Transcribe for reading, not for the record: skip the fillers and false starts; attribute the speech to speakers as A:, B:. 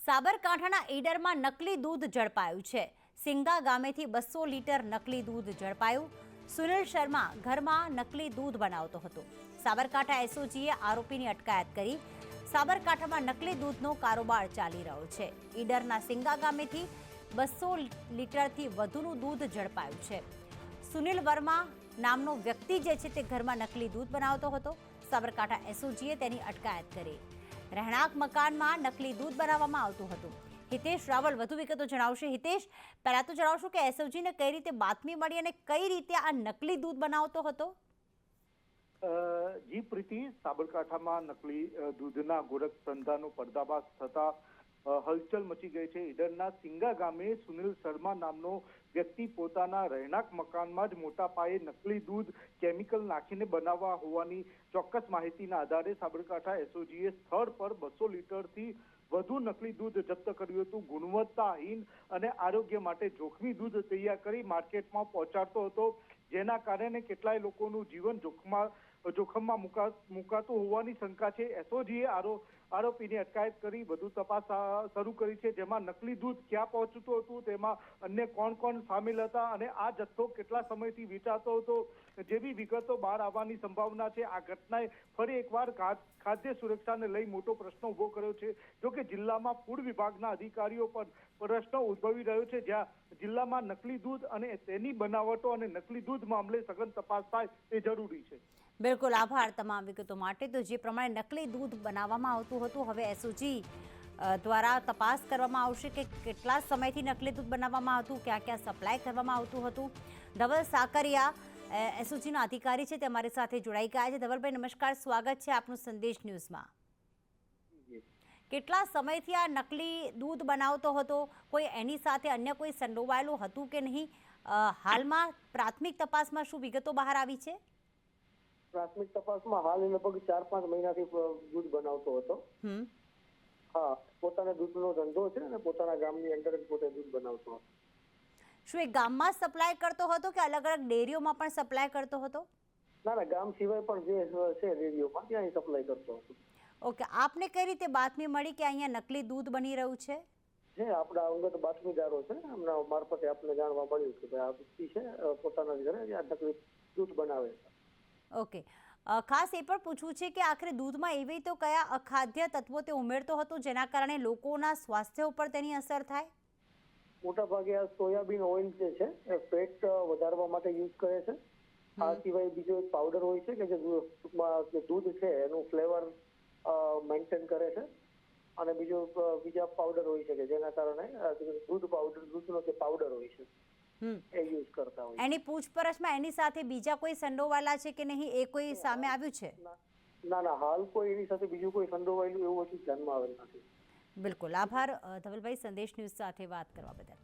A: સાબરકાંઠાના ઈડરમાં નકલી દૂધ ઝડપાયું છે। સિંગા ગામેથી 200 લીટર નકલી દૂધ ઝડપાયું। સુનિલ શર્મા ઘરમાં નકલી દૂધ બનાવતો હતો। સાબરકાંઠા એસઓજીએ આરોપીની અટકાયત કરી। સાબરકાંઠામાં નકલી દૂધનો કારોબાર ચાલી રહ્યો છે। ઈડરના સિંગા ગામેથી 200 લીટરથી વધુનું દૂધ ઝડપાયું છે। સુનિલ વર્મા નામનો વ્યક્તિ જે છે તે ઘરમાં નકલી દૂધ બનાવતો હતો। સાબરકાંઠા એસઓજીએ તેની અટકાયત કરી। રહેણાંક મકાનમાં નકલી દૂધ બનાવવામાં આવતું હતું। હિતેશ રાવલ વધુ વિગતો જણાવશે। હિતેશ, પહેલા તો જણાવશો કે એસઓજીને કઈ રીતે બાતમી મળી અને કઈ રીતે આ નકલી દૂધ બનાવતો હતો?
B: જી પ્રીતિ, સાબરકાંઠામાં નકલી દૂધના ગોરખ ધંધાનો પર્દાફાશ થતા હલચલ મચી ગઈ છે। ઈડરના સિંગા ગામે સુનિલ શર્મા નામનો વ્યક્તિ પોતાના રહેણાંક મકાનમાં જ મોટા પાયે નકલી દૂધ કેમિકલ નાખીને બનાવવા હોવાની ચોક્કસ માહિતીના આધારે સાબરકાંઠા એસઓજીએ સ્થળ પર 200 લીટરથી વધુ નકલી દૂધ જપ્ત કર્યું હતું। ગુણવત્તાહીન અને આરોગ્ય માટે જોખમી દૂધ તૈયાર કરી માર્કેટમાં પહોંચાડતો હતો, જેના કારણે કેટલાય લોકોનું જીવન જોખમમાં મુકાતું હોવાની શંકા છે। એસઓજીએ આરોપીની અટકાયત કરી વધુ તપાસ શરૂ કરી છે, જેમાં નકલી દૂધ ક્યાં પહોંચતું હતું, તેમાં અન્ય કોણ કોણ સામેલ હતા અને આ જથ્થો કેટલા સમયથી વેચાતો હતો જેવી વિગતો બહાર આવવાની સંભાવના છે। આ ઘટનાએ ફરી એકવાર ખાદ્ય સુરક્ષાને લઈ મોટો પ્રશ્ન ઉભો કર્યો છે। જો કે જિલ્લામાં ફૂડ વિભાગના અધિકારીઓ પર પ્રશ્ન ઉદ્ભવી રહ્યો છે, જ્યાં જિલ્લામાં નકલી દૂધ અને તેની બનાવટો અને નકલી દૂધ મામલે સઘન તપાસ થાય તે જરૂરી છે।
A: બિલકુલ, આભાર તમામ વિગતો માટે। તો જે પ્રમાણે નકલી દૂધ બનાવવામાં આવતું હતું, હવે એસઓજી દ્વારા તપાસ કરવામાં આવશે કે કેટલા સમયથી નકલી દૂધ બનાવવામાં આવતું, ક્યાં ક્યાં સપ્લાય કરવામાં આવતું હતું। ધવલ સાકરિયા એસઓજીના અધિકારી છે તે અમારી સાથે જોડાઈ ગયા છે। ધવલભાઈ નમસ્કાર, સ્વાગત છે આપનું સંદેશ ન્યૂઝમાં। કેટલા સમયથી આ નકલી દૂધ બનાવતો હતો? કોઈ એની સાથે અન્ય કોઈ સંડોવાયેલું હતું કે નહીં? હાલમાં પ્રાથમિક તપાસમાં શું વિગતો બહાર આવી છે?
C: પ્રાથમિક તપાસમાં હાલ લગભગ 4-5 મહિનાથી દૂધ બનાવતો હતો। હા, પોતાના દૂધનો ધંધો છે અને પોતાના ગામની અંદર જ પોતે દૂધ બનાવતો હતો।
A: શું એ ગામમાં સપ્લાય કરતો હતો કે અલગ અલગ ડેરીઓમાં પણ સપ્લાય કરતો હતો?
C: ના, ગામ સિવાય પણ જે છે ડેરીઓમાં ત્યાં સપ્લાય કરતો હતો।
A: ઓકે, આપને કઈ રીતે બાતમી મળી કે અહીંયા નકલી દૂધ બની રહ્યું છે?
C: જે આપણા અંગત બાતમીદારો છે એમના મારફતે આપણે જાણવા મળ્યું કે ભાઈ આ વ્યક્તિ છે પોતાના ઘરે આ નકલી દૂધ બનાવે છે।
A: ઓકે, ખાસ એ પણ પૂછવું છે કે આખરે દૂધમાં એવી તો કયા અખાદ્ય તત્વો તે ઉમેરતો હતો જેના કારણે લોકોના સ્વાસ્થ્ય ઉપર તેની અસર થાય?
C: મોટા ભાગે આ સોયાબીન ઓઇલ જે છે એ ફેટ વધારવા માટે યુઝ કરે છે। આ સિવાય બીજો એક પાવડર હોય છે કે જે ટૂંકમાં જે દૂધ છે એનું ફ્લેવર મેન્ટેન કરે છે અને બીજા પાવડર હોય છે કે જેના કારણે દૂધનો જે પાવડર હોય છે એ યુઝ કરતા હોય।
A: એની પૂછપરછમાં એની સાથે બીજા કોઈ સંડોવાયેલા છે કે નહીં, એ કોઈ સામે આવ્યું છે?
C: ના, હાલ કોઈ એની સાથે બીજું કોઈ સંડોવાયેલું એવું હજુ ધ્યાનમાં આવેલ નથી।
A: બિલકુલ, આભાર ધવલભાઈ સંદેશ ન્યૂઝ સાથે વાત કરવા બદલ।